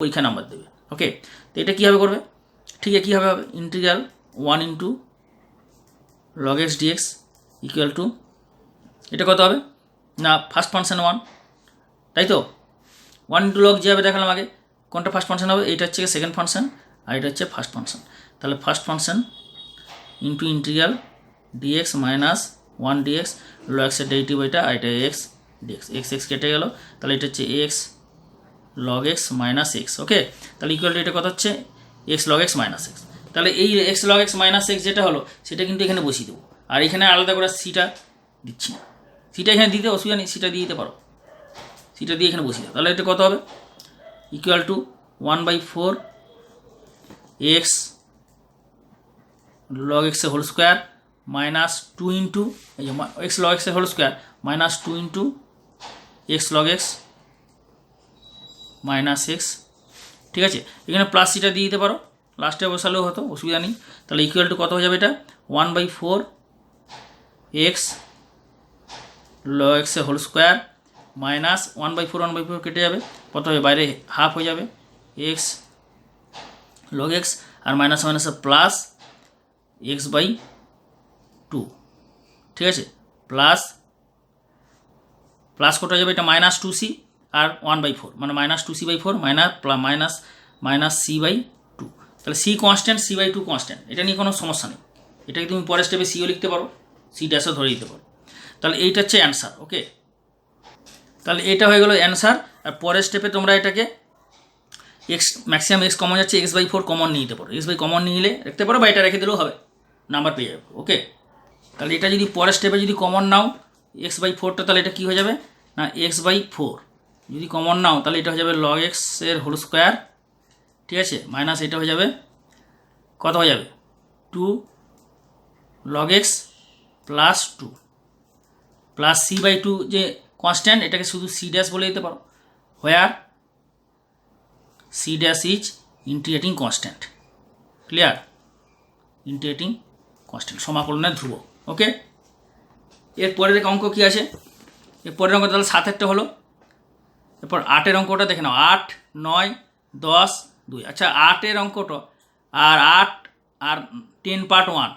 পরীক্ষা নাম্বার দেবে। ওকে, তো এটা কীভাবে করবে, ঠিক আছে কীভাবে হবে, integral 1 into log x dx equal to, এটা কত হবে না ফার্স্ট ফাংশন 1, তাই তো 1 ইন্টু লগ যেভাবে দেখালাম আগে, কোনটা ফার্স্ট ফাংশন হবে, এটা হচ্ছে সেকেন্ড ফাংশন আর এটা হচ্ছে ফার্স্ট ফাংশন। তাহলে first function into integral dx minus 1 dx, log এক্সের ডেরিভেটিভ এটা, আর এটা এক্স ডিএক্স, এক্স এক্স কেটে গেল, তাহলে এটা হচ্ছে x log x minus x. Okay, তাহলে ইকুয়াল টু এটা কত হচ্ছে x log x minus x. তাহলে এই x log x minus x যেটা হলো সেটা কিন্তু এখানে বসিয়ে দেবো, আর এখানে আলাদা করে সিটা দিচ্ছি না, সিটা এখানে দিতে অসুবিধা নেই, সিটা দিয়ে দিতে পারো, সিটা দিয়ে এখানে বসিয়ে দাও। তাহলে এটা কত হবে ইকুয়াল টু 1/4 এক্স লগ এক্সের হোল স্কোয়ার মাইনাস 2 ইন্টু এই যে এক্স লগ এক্সের whole square minus 2 into x log x minus x. ঠিক আছে, এখানে প্লাস সিটা দিয়ে দিতে পারো, লাস্টে বসালেও হতো, অসুবিধা নেই। তাহলে ইকুয়াল টু কত হয়ে যাবে এটা 1/4 এক্স লগ এক্সের হোল স্কোয়ার মাইনাস 1/4 কেটে যাবে, কত হবে বাইরে হাফ হয়ে যাবে এক্স লগ এক্স, আর মাইনাস মাইনাসে প্লাস x/2। ঠিক আছে, প্লাস প্লাস কত হয়ে যাবে এটা মাইনাস 2c আর 1/4 মানে মাইনাস 2c/4 মাইনাস c/2। তাহলে c কনস্ট্যান্ট, c/2 কনস্ট্যান্ট, এটা নিয়ে কোনো সমস্যা নেই, এটাকে তুমি পরের স্টেপে সিও লিখতে পারো, সি ড্যাশও ধরে দিতে পারো। তাহলে এইটা হচ্ছে অ্যান্সার। ওকে, তাহলে এটা হয়ে গেল অ্যান্সার। আর পরের স্টেপে তোমরা এটাকে এক্স ম্যাক্সিমাম এক্স কমন যাচ্ছে, x/4 কমন নিয়ে নিতে পারো, x/, কমন নিয়ে রাখতে পারো বা এটা রেখে দিলেও হবে, নাম্বার পেয়ে যাবে। ওকে, তাহলে এটা যদি পরের স্টেপে যদি কমন নাও x/4টা, তাহলে এটা কী হয়ে যাবে না x/4 যদি কমন নাও তাহলে এটা হয়ে যাবে লগ এক্সের হোল স্কোয়ার। ঠিক আছে, মাইনাস এটা হয়ে যাবে কত হয়ে যাবে 2 log x plus 2 plus c/2 যে কনস্ট্যান্ট, এটাকে শুধু c ড্যাশ বলে দিতে পারো, where c dash is integrating constant. Clear, integrating constant সমাকলনের ধ্রুবক। ওকে, এর পরের অঙ্ক কী আছে, এর পরের অঙ্ক তাহলে 7-এরটা হলো, এরপর 8-এর অঙ্কটা দেখে নাও, 8, 9, 10, 2। আচ্ছা 8-এর অঙ্কটা আর 8 আর 10 পার্ট 1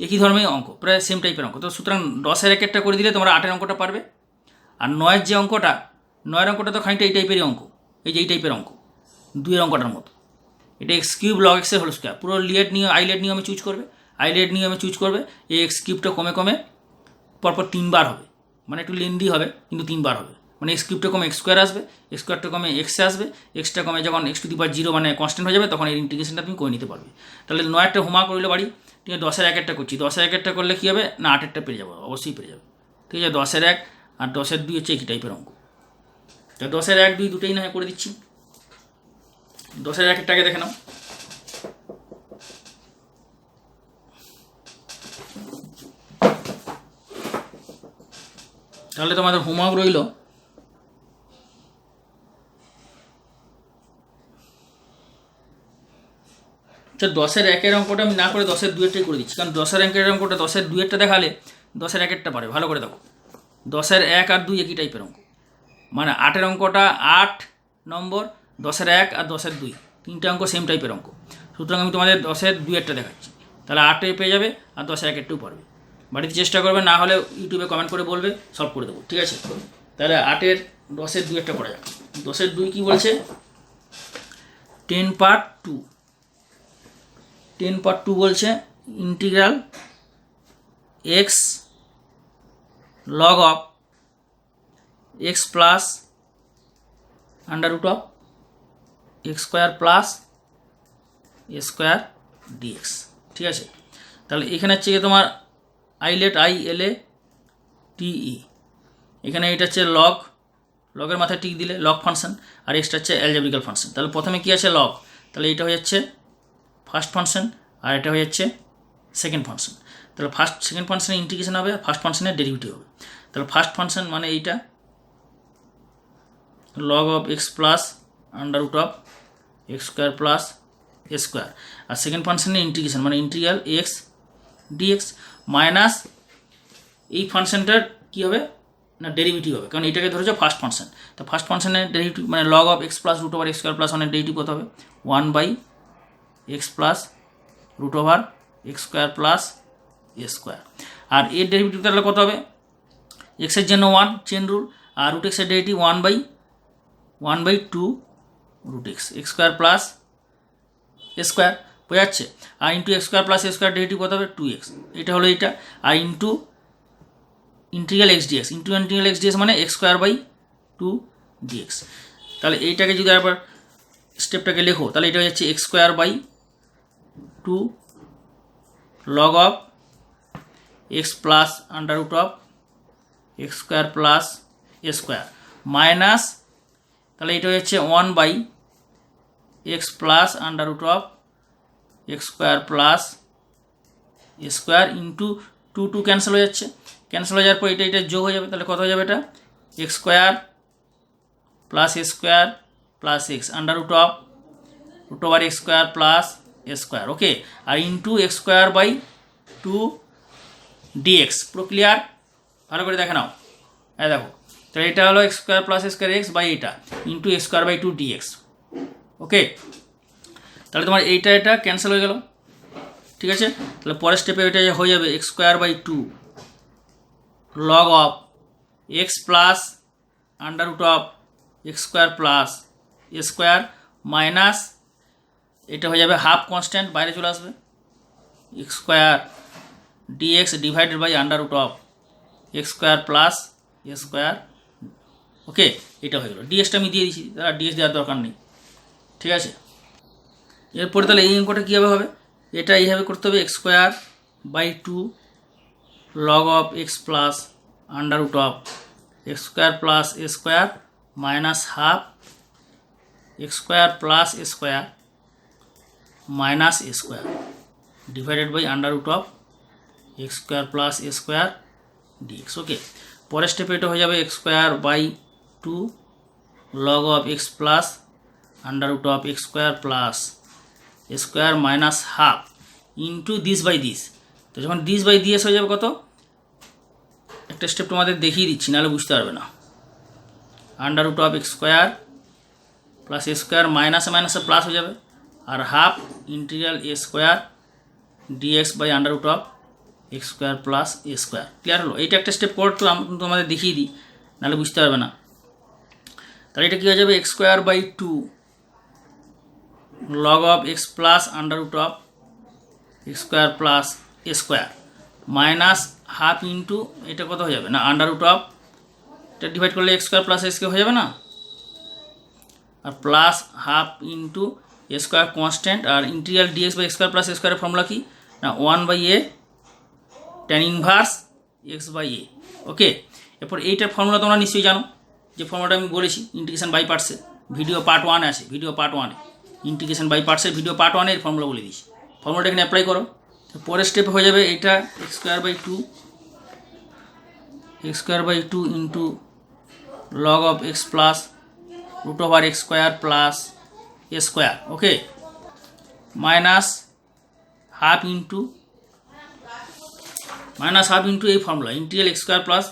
একই ধর্মের অঙ্ক, প্রায় সেম টাইপের অঙ্ক, তো সুতরাং 10-এর একটা করে দিলে তোমরা 8-এর অঙ্কটা পারবে। আর 9-এর যে অঙ্কটা, 9-এর অঙ্কটা তো খানিকটা এই টাইপেরই অঙ্ক, এই যে এই টাইপের অঙ্ক 2-এর অঙ্কটার মতো, এটা এক্স কিউব লগ এক্সের হোল স্কোয়ার, পুরো লিয়েট নিয়ম আইলেট নিয়মে চুজ করবে, আইলেট নিয়মে চুজ করবে, এই এক্স কিউবটা কমে কমে পরপর 3বার হবে, মানে একটু লেন্দি হবে কিন্তু 3বার হবে, মানে এক্স কিউবটা কমে এক্স স্কোয়ার আসবে, এক্স স্কোয়ারটা কমে এক্সে আসবে, এক্সটা কমে যখন x⁴ মানে কনস্ট্যান্ট হয়ে যাবে তখন এর ইন্টিগ্রেশনটা তুমি করে নিতে পারবে। তাহলে 9-একটা হোমওয়ার্ক করলে বাড়ি, ঠিক আছে 10-এর 1-একটা করছি, 10-এর 1-একটা করলে কী হবে না 8-এরটা পেয়ে যাবো, অবশ্যই পেয়ে যাবে। ঠিক আছে, 10-এর 1 আর 10-এর 2 হচ্ছে একই টাইপের অঙ্ক, তো 10-এর 1, 2 দুটোই না হয় করে দিচ্ছি। 10-এর 1-এরটাকে দেখে নাও, তাহলে তোমাদের হোমওয়ার্ক রইল তো 10-এর 1-এর অঙ্কটা আমি না করে 10-এর 2-এরটাই করে দিচ্ছি, কারণ 10-এর 1-এর অঙ্কটা 10-এর 2-এরটা দেখালে 10-এর 1-এরটা পারে, ভালো করে দেখো 10-এর 1 আর 2 একই টাইপের অঙ্ক, মানে 8-এর অঙ্কটা 8 নম্বর, 10-এর 1 আর 10-এর 2 তিনটে অঙ্ক সেম টাইপের অঙ্ক, সুতরাং আমি তোমাদের 10-এর 2-এরটা দেখাচ্ছি, তাহলে 8-এ পেয়ে যাবে আর 10-এর 1-এরটাও পারবে, বাড়িতে চেষ্টা করবে, না হলে ইউটিউবে কমেন্ট করে বলবে, সলভ করে দেবো। ঠিক আছে, তাহলে 8-এর 10-এর 2-এরটা করা যাক। 10-এর 2 কী বলছে 10 পার্ট 2, 10 পার্ট 2 বলছে integral x log of x plus √ x square plus a square dx. ঠিক আছে, তাহলে এখানে হচ্ছে তোমার আইলেট ILATE, এখানে এটা হচ্ছে লগ, লগের মাথায় টিক দিলে লগ ফাংশন, আর এক্সটা হচ্ছে অ্যালজেব্রিক্যাল ফাংশন। তাহলে প্রথমে কী আছে লগ, তাহলে এটা হয়ে যাচ্ছে ফার্স্ট ফাংশন আর এটা হয়ে যাচ্ছে সেকেন্ড ফাংশন, তাহলে সেকেন্ড ফাংশনের ইন্টিগ্রেশন হবে আর ফার্স্ট ফাংশনের ডেরিভেটিভ হবে। তাহলে ফার্স্ট ফাংশন মানে এইটা log of x plus √ x square plus a square, আর সেকেন্ড ফাংশনের ইন্টিগ্রেশন মানে ইন্টিগ্রাল x dx মাইনাস এই ফাংশনটার কী হবে না ডেরিভেটিভ হবে, কারণ এটাকে ধরেছো ফার্স্ট ফাংশন। তো ফার্স্ট ফাংশনের ডেরিভেটিভ মানে log of x plus root over x square plus ওয়ানের ডেরিভেটিভ কত হবে? 1/x plus root over x square plus a square. আর এর ডেরিভেটিভ তাহলে কত হবে? এক্সের জন্য 1 চেন রুল, আর রুট এক্সের derivative 1/2 root x square plus a square, বোঝা যাচ্ছে? আর into x square plus a square derivative কত হবে? 2x, এটা হলো এইটা। আর into integral x dx, integral x dx মানে এক্স স্কোয়ার বাই 2 ডিএক্স। তাহলে এইটাকে যদি আবার স্টেপটাকে লেখো তাহলে এটা হচ্ছে x square by 2 log of x plus under root of x square plus a square minus, তাহলে এটা হচ্ছে 1/x plus under root of x square plus a square into 2 cancel হয়ে যাচ্ছে, ক্যান্সেল হয়ে যাওয়ার পর এটা যোগ হয়ে যাবে। তাহলে কত হয়ে যাবে? এটা x square plus a square plus x under root over x square plus a square, okay. আর into x square by 2 dx. পুরো ক্লিয়ার? ভালো করে দেখে নাও, হ্যাঁ দেখো। তাহলে এটা হলো x square plus a square x by এটা into x square by 2 dx, okay. তাহলে তোমার এটা ক্যান্সেল হয়ে গেল, ঠিক আছে। তাহলে পরের স্টেপে এটা হয়ে যাবে x square by 2 log of x plus under root of x square plus a square minus, এটা হয়ে যাবে হাফ কনস্ট্যান্ট বাইরে চলে আসবে, x square dx divided by under root of x square plus a square, okay. এটা হয়ে গেল। ডিএক্সটা আমি দিয়ে দিচ্ছি, তারা ডিএক্স দেওয়ার দরকার নেই, ঠিক আছে। এরপরে তাহলে এই অঙ্কটা কীভাবে হবে? এটা এইভাবে করতে হবে, x square by 2 log of x plus under root of x square plus a square minus half x square plus a square minus a square divided by under root of x square plus a square dx, okay. পরের স্টেপে এটা হয়ে যাবে x square by 2 log of x plus under root of x square plus a square minus half into this by this. তো যখন this by this হয়ে যাবে কত? একটা স্টেপ তোমাদের দেখিয়ে দিচ্ছি, নাহলে বুঝতে পারবে না। Under root of x square plus a square মাইনাসে মাইনাসে প্লাস হয়ে যাবে, আর half integral a square dx by under root of x square plus a square. Clear হলো? এইটা একটা স্টেপ পর তো তোমাদের দেখিয়ে দিই, নাহলে বুঝতে পারবে না। তাহলে এটা কী হয়ে যাবে? X square by 2 log of x plus under root of x square plus a square minus half into এটা কত হয়ে যাবে? না আন্ডার রুট অফ, এটা ডিভাইড করলে x square plus a square হয়ে যাবে না, আর plus half into a square constant, আর integral dx by x square plus a স্কোয়ারের ফর্মুলা কি? না 1/a tan inverse x by a, okay. এরপর এইটার ফর্মুলা তোমরা নিশ্চয়ই জানো, যে ফর্মুলাটা আমি বলেছি ইন্টিগ্রেশন বাই পার্টসে, ভিডিও পার্ট 1 আছে, ভিডিও পার্ট 1 ইন্টিগ্রেশন বাই পার্টসের ভিডিও পার্ট 1 এর ফর্মুলা বলে দিয়েছি। ফর্মুলাটা এখানে অ্যাপ্লাই করো। পরের স্টেপ হয়ে যাবে এটা x square by 2 into log of x plus root over x square plus a square, okay, minus half into এই formula integral x square plus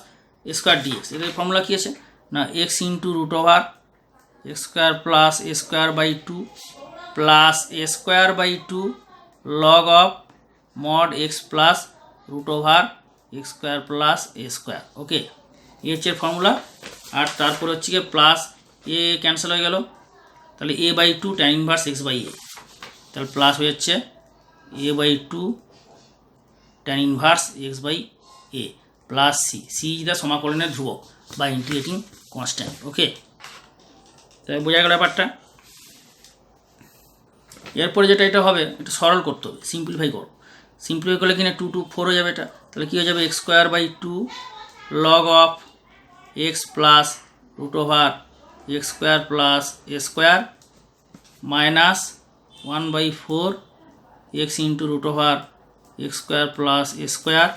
a square dx. এর ফর্মুলা কী আছে? না x into root over x square plus a square by 2 plus a square by 2 log of mod x plus root over x square plus a square, okay. এ হচ্ছে formula. আর তারপর হচ্ছে গিয়ে plus এ cancel হয়ে গেল, তাহলে a by 2 tan inverse x by a, তাহলে plus হয়ে যাচ্ছে a by 2 tan inverse x by a plus c is the সমাকলনের ধ্রুবক বা ইন্টিগ্রেটিং কনস্ট্যান্ট, ওকে। তাই বোঝা গেল ব্যাপারটা। এরপরে যেটা এটা হবে, এটা সরল করতে হবে, সিম্পলিফাই করো। সিম্পলিফাই করলে কিনা 2 4 হয়ে যাবে এটা, তাহলে কী হয়ে যাবে? X square by 2 log of x plus root over x square plus a square minus 1/4 x into root over x square plus a square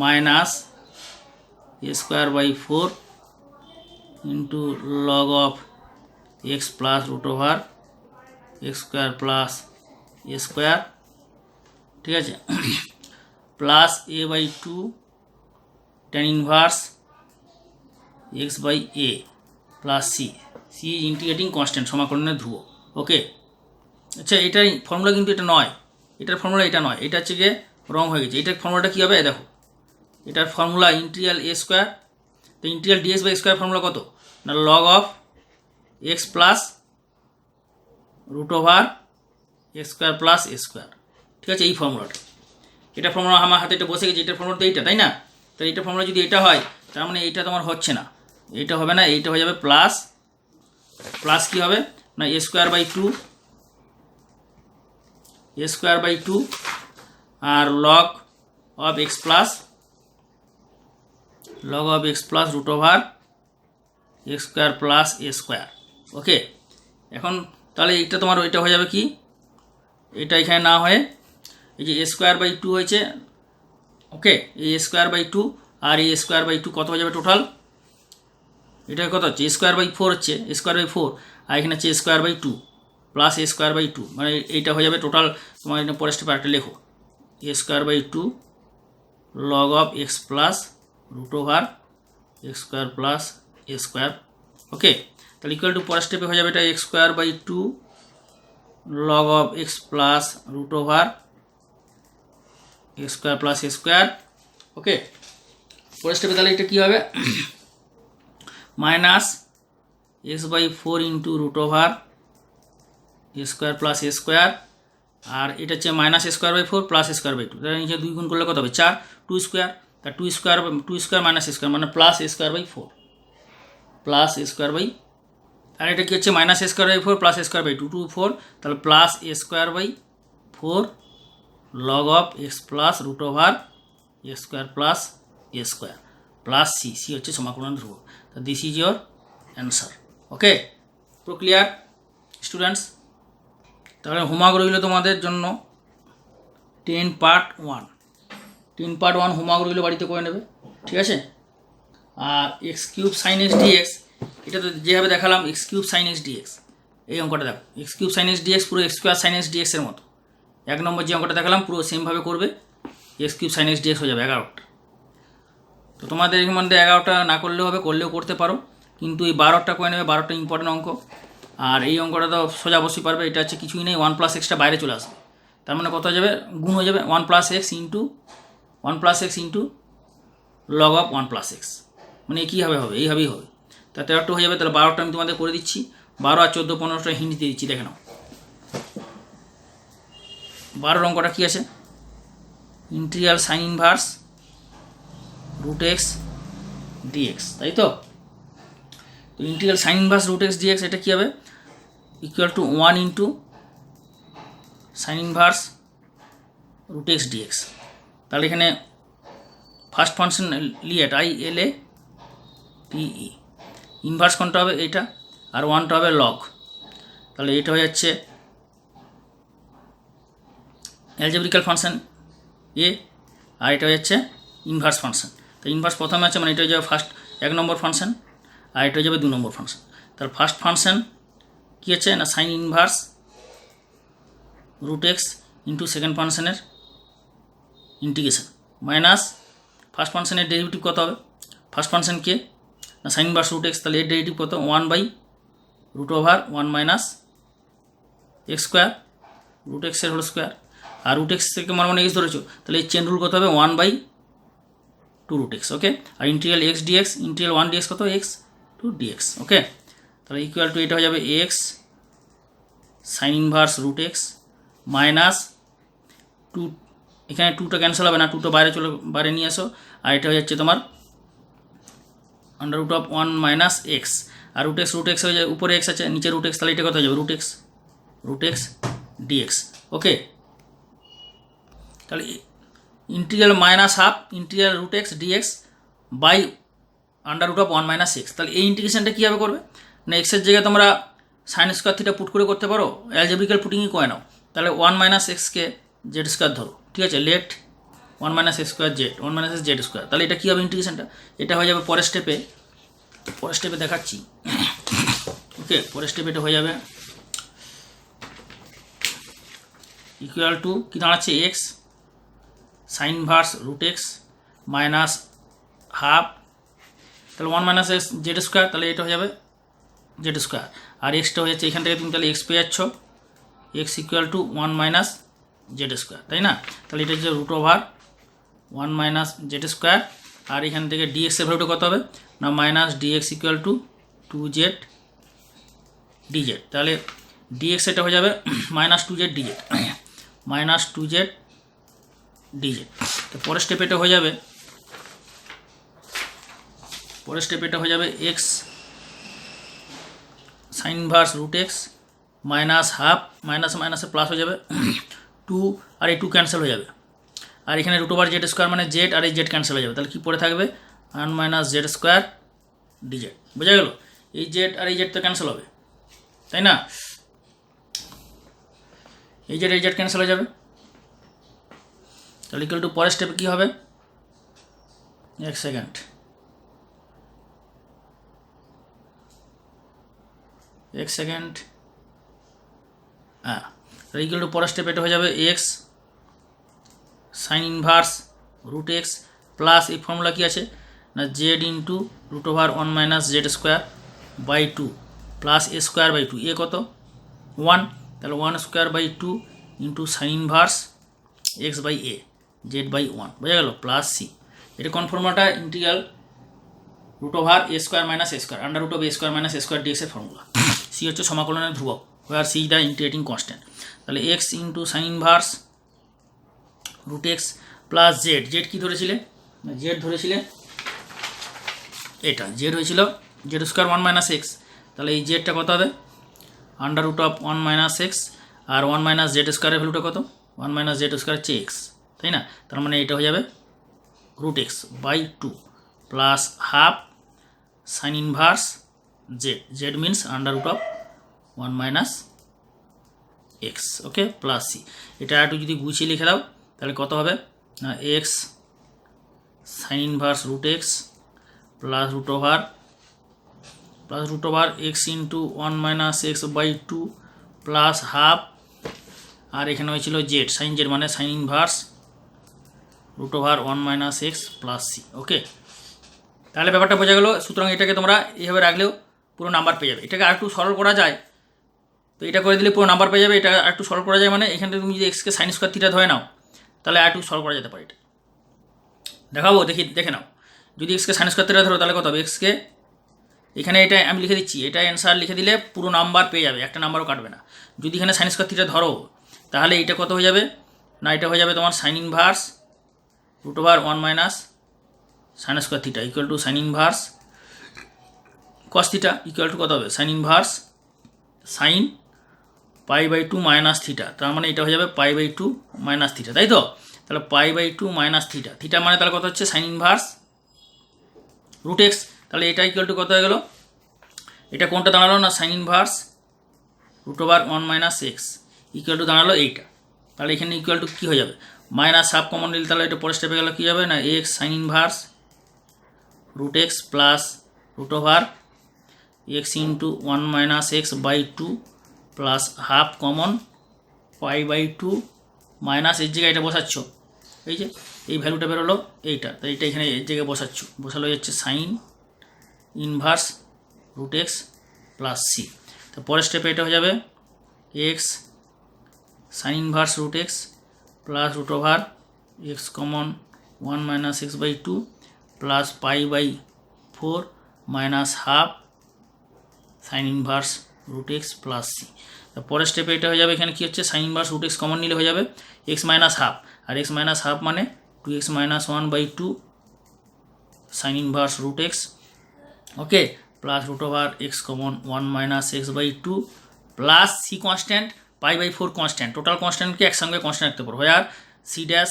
minus a square by 4 into log of x plus root over x square plus a square, ঠিক আছে, plus a by 2 tan inverse x by a plus c, c is integrating constant, সমাকলনের ধ্রুবক। Okay, আচ্ছা এটাই formula, কিন্তু এটা নয়, এটার ফর্মুলা এটা নয়, এটা হচ্ছে গিয়ে রং হয়ে গেছে। এটার ফর্মুলাটা কী হবে দেখো, এটার ফর্মুলা ইন্টিগ্রাল এ স্কোয়ার, তো integral dx by square formula কত না log of x plus root over x square plus a square. ঠিক আছে, এই ফর্মুলাটা, এটা ফর্মুলা আমার হাতে এটা বসে গেছে, এটার ফর্মুলা তো এইটা, তাই না? তো এইটা ফর্মুলা যদি এটা হয় তার মানে এইটা তোমার হচ্ছে না, এইটা হবে না, এইটা হয়ে যাবে প্লাস, প্লাস কী হবে না a square by two, a square by two আর log of x plus, log of x plus root over x square plus a square. Okay, এখন তাহলে এইটা তোমার ওইটা হয়ে যাবে কি, এটা এখানে না হয়ে এই যে এ স্কোয়ার বাই টু হয়েছে। ওকে, এই এ স্কোয়ার বাই টু আর এই স্কোয়ার বাই টু কত হয়ে যাবে টোটাল, এটা কত হচ্ছে এ স্কোয়ার বাই ফোর হচ্ছে, এ স্কোয়ার বাই ফোর, আর এখানে হচ্ছে a square by two plus a square by two, মানে এইটা হয়ে যাবে টোটাল তোমার এটা পরের স্টেপে একটা লেখো a square by two log of x plus root over x square plus a square. Okay, তাহলে ইকুয়াল টু পরের স্টেপে হয়ে যাবে এটা x square by two log of x plus root over x square plus a square. Okay, পরের স্টেপে তাহলে এটা কী হবে minus x by four into root over a square plus a square, আর এটা হচ্ছে minus a square by four plus a square by two, তাহলে নিচে দুই গুণ করলে কত হবে চার, টু স্কোয়ার, তার two square minus a square মানে plus a square by four, plus a square by, আর এটা কি হচ্ছে minus a square by four plus a square by two, two four, তাহলে plus a square by four log of x plus root over a square plus a square plus c, c হচ্ছে সমাকলন ধ্রুবক। তো this is your answer. ওকে, পুরো clear students? তাহলে homework রইল তোমাদের জন্য 10 পার্ট 1, 10 পার্ট 1 হোমওয়ার্ক রইল, বাড়িতে করে নেবে, ঠিক আছে? আর x cube sine x dx, এটা তো যেভাবে দেখালাম x cube sine x dx, এই অঙ্কটা দেখো x cube sine x dx পুরো এক্স স্কোয়ার সাইন এক্স ডিএক্সের মতো, 1 নম্বর যে অঙ্কটা দেখালাম পুরো সেমভাবে করবে, x cube sine x dx হয়ে যাবে 11টা। তো তোমাদের এর মধ্যে 11টা না করলেও হবে, করলেও করতে পারো, কিন্তু এই 12টা করে নেবে, 12টা ইম্পর্টেন্ট অঙ্ক। আর এই অঙ্কটা তো সোজা বসেই পারবে, এটা হচ্ছে কিছুই নেই, 1 প্লাস এক্সটা বাইরে চলে আসবে, তার মানে কত হয়ে যাবে গুণ হয়ে যাবে 1 plus x into log of 1 plus x, মানে কীভাবে হবে এইভাবেই হবে। তা 13টা হয়ে যাবে, তাহলে 12টা আমি তোমাদের করে দিচ্ছি, 12 আর 14 15টা হিন্ট দিয়ে দিচ্ছি, দেখে নাও। 12 অঙ্কটা কী আছে integral sine inverse root x dx, তাই তো? তো integral sine inverse root x dx এটা কী হবে equal to 1 into sine inverse root x dx. তাহলে এখানে first function ILATE I L A T E, inverse কোনটা হবে এইটা, আর 1টা হবে লগ, তাহলে এটা হয়ে যাচ্ছে অ্যালজেব্রিক্যাল ফাংশন এ, আর এটা হচ্ছে ইনভার্স ফাংশন। তো ইনভার্স প্রথমে আছে মানে এটা হয়ে যাবে ফার্স্ট 1 নম্বর ফাংশন, আর এটা হয়ে যাবে 2 নম্বর ফাংশন। তার ফার্স্ট ফাংশন কী আছে না sine inverse root x into second ফাংশনের ইন্টিগ্রেশন মাইনাস ফার্স্ট ফাংশনের ডেরিভেটিভ কত হবে, ফার্স্ট ফাংশন কে না সাইন ইনভার্স রুট এক্স, তাহলে এর ডেরিভেটিভ কত 1 by root over 1 minus x square root এক্সের হোল স্কোয়ার, আর রুট এক্স থেকে মানে এক্স ধরেছো, তাহলে এই চেন রুল কত হবে 1 বাই 2 রুট এক্স। ওকে, আর integral x dx, integral 1 dx কত এক্স 2 ডিএক্স। ওকে, তাহলে ইকুয়াল টু এটা হয়ে যাবে x sine inverse root x minus 2, এখানে 2টা ক্যান্সেল হবে না, 2টা বাইরে নিয়ে আসো, আর এটা হয়ে যাচ্ছে তোমার under root of 1 minus x, আর রুট এক্স হয়ে যায়, উপরে এক্স আছে নিচে রুট এক্স, তাহলে এটা কত হয়ে যাবে রুট এক্স ডিএক্স। ওকে, তাহলে integral minus half integral root x dx by under root of 1 minus x. তাহলে এই ইন্টিগ্রেশনটা কীভাবে করবে না এক্সের জায়গায় তোমরা সাইন স্কোয়ার থিটা পুট করে করতে পারো, অ্যালজেব্রিক্যাল পুটিংই করে নাও, তাহলে 1 মাইনাস এক্সকে জেড স্কোয়ার ধরো, ঠিক আছে, let 1 minus x square z 1 minus x z square, তাহলে এটা কী হবে ইন্টিগ্রেশনটা, এটা হয়ে যাবে পরের স্টেপে দেখাচ্ছি। ওকে, পরের স্টেপে এটা হয়ে যাবে ইকুয়াল টু কী দাঁড়াচ্ছে x sine inverse root x minus half তাহলে 1 মাইনাস এক্স জেড স্কোয়ার, তাহলে এটা হয়ে যাবে জেড স্কোয়ার। আর এক্সটা হয়ে যাচ্ছে এখান থেকে তুমি তাহলে এক্স পেয়ে যাচ্ছ, x equal to 1 minus z square, তাই না? তাহলে এটা হচ্ছে root over 1 minus z square. আর এখান থেকে ডিএক্সের ভ্যালুটা কত হবে না minus dx equal to 2z dz. তাহলে ডিএক্স এটা হয়ে যাবে minus 2z DZ, minus 2z DZ. তো পরের স্টেপ এটা হয়ে যাবে, পরের স্টেপ এটা হয়ে যাবে x sine inverse root x minus half, minus মাইনাসে প্লাস হয়ে যাবে 2, আর এই 2 ক্যান্সেল হয়ে যাবে। আর এখানে রুট ওভার জেড স্কোয়ার মানে জেড, আর এই জেড ক্যান্সেল হয়ে যাবে। তাহলে কী পড়ে থাকবে 1 মাইনাস জেড স্কোয়ার ডিজেড। বোঝা গেল? এই জেড আর এই জেড তো ক্যান্সেল হবে, তাই না? এই জেড ক্যান্সেল হয়ে যাবে। তাহলে ইকুয়াল টু পরের স্টেপে কী হবে, এক সেকেন্ড, হ্যাঁ, ইকুয়াল টু পরের স্টেপ এটা হয়ে যাবে x sine inverse root x plus এই ফর্মুলা কী আছে না z into root over 1 minus z square by 2 plus a square by 2, a কত 1, তাহলে 1 square by 2 into sine inverse x by a z by 1, বোঝা গেল, প্লাস সি। এটা কোন ফর্মুলাটা, integral root over a square minus a square under root of a square minus a square ডিএক্সের formula. C হচ্ছে সমাকলনের ধ্রুবক, or c the integrating constant. তাহলে x into sine inverse root x plus z, z কী ধরেছিলে, z ধরেছিলে এটা, z হয়েছিল Z square 1 minus x, তাহলে এই জেডটা কত হবে under root of 1 minus x, আর 1 মাইনাস জেড স্কোয়ারের ভ্যালুটা কত 1 মাইনাস জেড স্কোয়ার হচ্ছে এক্স, তাই না? তার মানে এটা হয়ে যাবে root x by 2 plus half sine inverse z, z means under root of 1 minus x, okay, plus c. এটা একটু যদি গুছিয়ে লিখে দাও তাহলে কত হবে না x sine inverse root x plus root over x into 1 minus x by 2 plus half, আর এখানে হয়েছিল জেড সাইন জেড মানে sine inverse root over 1 minus x plus c, okay. তাহলে ব্যাপারটা বোঝা গেল। সুতরাং এটাকে তোমরা এইভাবে রাখলেও পুরো নাম্বার পেয়ে যাবে। এটাকে আরেকটু সরল করা যায়, তো এটা করে দিলে পুরো নাম্বার পেয়ে যাবে। এটা আরেকটু সরল করা যায় মানে এখান থেকে তুমি যদি এক্সকে সাইন স্কোয়ার থিটা ধরে নাও তাহলে আরেকটু সরল করা যেতে পারে। এটা দেখাবো, দেখে নাও। যদি এক্সকে সাইন স্কোয়ার থিটা ধরো তাহলে কত হবে, এক্সকে এখানে এটা আমি লিখে দিচ্ছি, এটা অ্যান্সার লিখে দিলে পুরো নাম্বার পেয়ে যাবে, একটা নাম্বারও কাটবে না। যদি এখানে সাইন স্কোয়ার থিটা ধরো তাহলে এটা কত হয়ে যাবে না, এটা হয়ে যাবে তোমার sine inverse root over 1 minus sine square theta equal to sine inverse cos theta equal to কত হবে sine inverse sine pi by 2 minus theta, তার মানে এটা হয়ে যাবে পাই বাই 2 মাইনাস থিটা, তাই তো? তাহলে pi by 2 minus theta, theta মানে তাহলে কত হচ্ছে সাইন ইনভার্স রুট এক্স। তাহলে এটা ইকুয়াল টু কত হয়ে গেল, এটা কোনটা দাঁড়ালো না sine inverse root over 1 minus x equal to দাঁড়ালো এইটা। তাহলে এখানে ইকুয়াল টু কী হয়ে যাবে মাইনাস হাফ কমন নিলে তাহলে এটা পরের স্টেপে গেলে কী হবে না x sine inverse root x plus root over x into 1 minus x by 2 plus half common pi by 2 minus এর জায়গায় এটা বসাচ্ছ, এই যে এই ভ্যালুটা বেরোলো এইটা, তাই এটা এখানে এর জায়গায় বসাচ্ছ, বসালো হচ্ছে sine inverse root x plus c. তো পরের স্টেপে এটা হয়ে যাবে x sine inverse root x plus root over x common 1 minus x by 2 plus pi by 4 minus half sine inverse root x plus c. তো পরের স্টেপে এটা হয়ে যাবে, এখানে কী হচ্ছে sine inverse root x common নিলে হয়ে যাবে এক্স মাইনাস হাফ, আর এক্স মাইনাস হাফ মানে 2x minus 1 by 2 sine inverse root x, okay, plus root over x common 1 minus x by 2 plus c constant pi by 4 constant, total কনস্ট্যান্টকে একসঙ্গে constant রাখতে পারো, আর c dash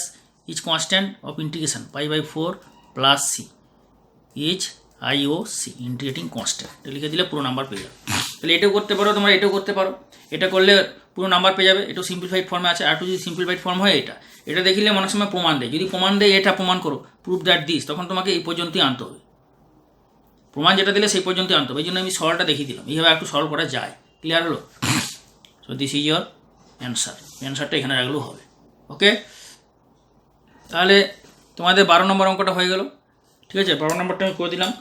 is constant of integration pi by 4 plus c is IOC integrating constant, এটা লিখে দিলে পুরো number পেয়ে যাবে। তাহলে এটাও করতে পারো তোমরা, এটাও করতে পারো, এটা করলে পুরো নাম্বার পেয়ে যাবে। এটাও সিম্পলিফাইড ফর্মে আছে, আর একটু যদি সিম্পলিফাইড ফর্ম হয় এটা দেখিলে অনেক সময় প্রমাণ দেয়, যদি প্রমাণ দেয় এটা প্রমাণ করো প্রুভ দ্যাট দিস, তখন তোমাকে এই পর্যন্তই আনতে হবে, প্রমাণ যেটা দিলে সেই পর্যন্তই আনতে হবে। এই জন্য আমি সরলটা দেখিয়ে দিলাম, এইভাবে একটু সরল করা যায়। ক্লিয়ার হলো? সো দিস ইজ ইয়োর অ্যান্সারটা এখানে রাখলেও হবে, ওকে। তাহলে তোমাদের 12 নম্বর অঙ্কটা হয়ে গেল, ঠিক আছে। 12 নম্বরটা আমি করে দিলাম।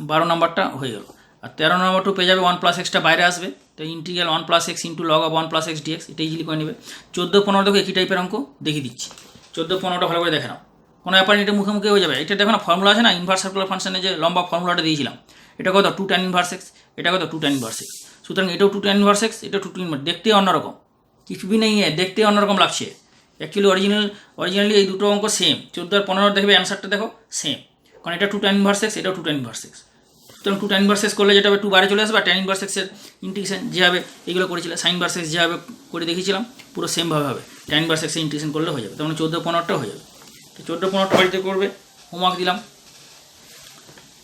12 নম্বরটা হয়ে গেল। আর 13 নম্বরটা পেয়ে যাবে 1 প্লাস এক্সটা বাইরে আসবে, তো integral 1 plus x into log of 1 plus x dx, এটা ইজিলি করে নেবে। 14, 15 দেখো একই টাইপের অঙ্ক দেখিয়ে দিচ্ছি। 14, 15টা ভালো করে দেখে নাও, কোনো ব্যাপার এটা মুখে মুখে হয়ে যাবে। এটা দেখো না ফর্মুলা আছে না, ইনভার্স সার্কুলার ফাংশনের যে লম্বা ফর্মুলাটা দিয়েছিলাম, এটা কত 2 tan ইনভার্স এক্স, এটা কত 2 tan ইনভার্স এক্স। সুতরাং এটাও 2 tan ইনভার্স এক্স, এটা 2 tan ইনভার্স, দেখতে অন্যরকম, কিছু भी नहीं है, দেখতে অন্যরকম লাগছে। অ্যাকচুয়ালি অরিজিনালি এই দুটো অঙ্ক সেম। 14 আর 15 দেখবে অ্যান্সারটা দেখো সেম, কারণ এটা 2 tan ইনভার্স এক্স, এটাও 2 tan ইনভার্স এক্স। সুতরাং 2 tan ইনভার্স এক্স করলে যেটা হবে 2 বাইরে চলে আসবে, আর tan ইনভার্স এক্সের ইন্টিগ্রেশন যেভাবে এগুলো করেছিল সাইন ইনভার্স এক্স যেভাবে করে দেখিয়েছিলাম পুরো সেমভাবে হবে, tan ইনভার্স এক্সের ইন্টিগ্রেশন করলে হয়ে যাবে। তখন 14, 15টা হয়ে যাবে। তো 14, 15টা বাড়িতে করবে, হোমওয়ার্ক দিলাম।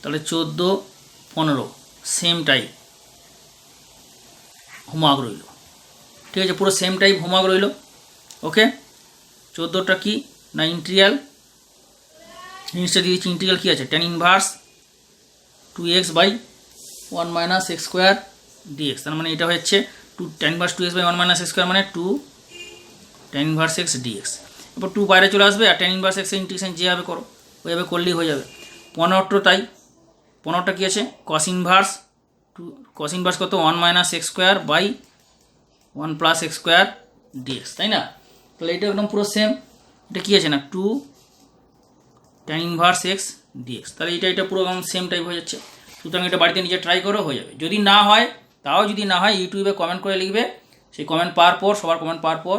তাহলে 14, 15 সেম টাইপ হোমওয়ার্ক রইল, ঠিক আছে, পুরো সেম টাইপ হোমওয়ার্ক রইল। ওকে, 14টা কি না ইন্টিগ্রাল, জিনিসটা দিয়েছি ইন্টিগ্রাল কী আছে, tan inverse 2x by 1 minus x square dx, তার মানে এটা হচ্ছে 2 tan inverse 2x by 1 minus x square মানে 2 tan ইনভার্স এক্স ডিএক্স। এরপর 2 বাইরে চলে আসবে, আর tan ইনভার্স এক্সের ইন্টিগ্রেশন যেভাবে করো ওইভাবে করলেই হয়ে যাবে। 15টা তাই, 15টা কী আছে কস ইনভার্স 2, কস ইনভার্স কত 1 minus x square by 1 plus x square dx, তাই না? তাহলে এটা একদম পুরো সেম। এটা কী আছে না 2 tan ইনভার্স এক্স ডিএক্স, তাহলে এটা পুরো একদম সেম টাইপ হয়ে যাচ্ছে। সুতরাং এটা বাড়িতে নিজে ট্রাই করো, হয়ে যাবে। যদি না হয়, তাও যদি না হয় ইউটিউবে কমেন্ট করে লিখবে, সেই কমেন্ট পাওয়ার পর সবার কমেন্ট পাওয়ার পর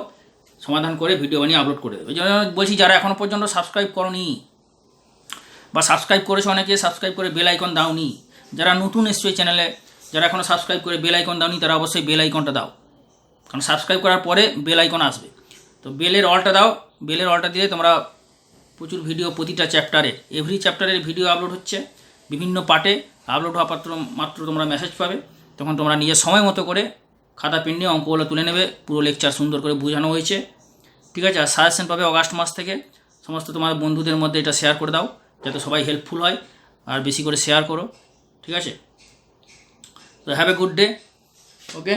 সমাধান করে ভিডিও বানিয়ে আপলোড করে দেবে। এই জন্য বলছি যারা এখনও পর্যন্ত সাবস্ক্রাইব করোনি বা সাবস্ক্রাইব করেছো অনেকে, সাবস্ক্রাইব করে বেল আইকন দাওনি, যারা নতুন এসছো এই চ্যানেলে, যারা এখনও সাবস্ক্রাইব করে বেল আইকন দাওনি তারা অবশ্যই বেল আইকনটা দাও, কারণ সাবস্ক্রাইব করার পরে বেল আইকন আসবে। তো বেলের অলটা দাও, বেলের অলটা দিয়ে তোমরা প্রচুর ভিডিও প্রতিটা চ্যাপ্টারে, এভরি চ্যাপ্টারের ভিডিও আপলোড হচ্ছে, বিভিন্ন পার্টে আপলোড হওয়া মাত্র তোমরা মেসেজ পাবে, তখন তোমরা নিজের সময় মতো করে খাতা পেন নিয়ে অঙ্কগুলো তুলে নেবে। পুরো লেকচার সুন্দর করে বোঝানো হয়েছে, ঠিক আছে। আর সাজেশন পাবে অগাস্ট মাস থেকে। সমস্ত তোমার বন্ধুদের মধ্যে এটা শেয়ার করে দাও যাতে সবাই হেল্পফুল হয়, আর বেশি করে শেয়ার করো, ঠিক আছে। তো have a good day, okay.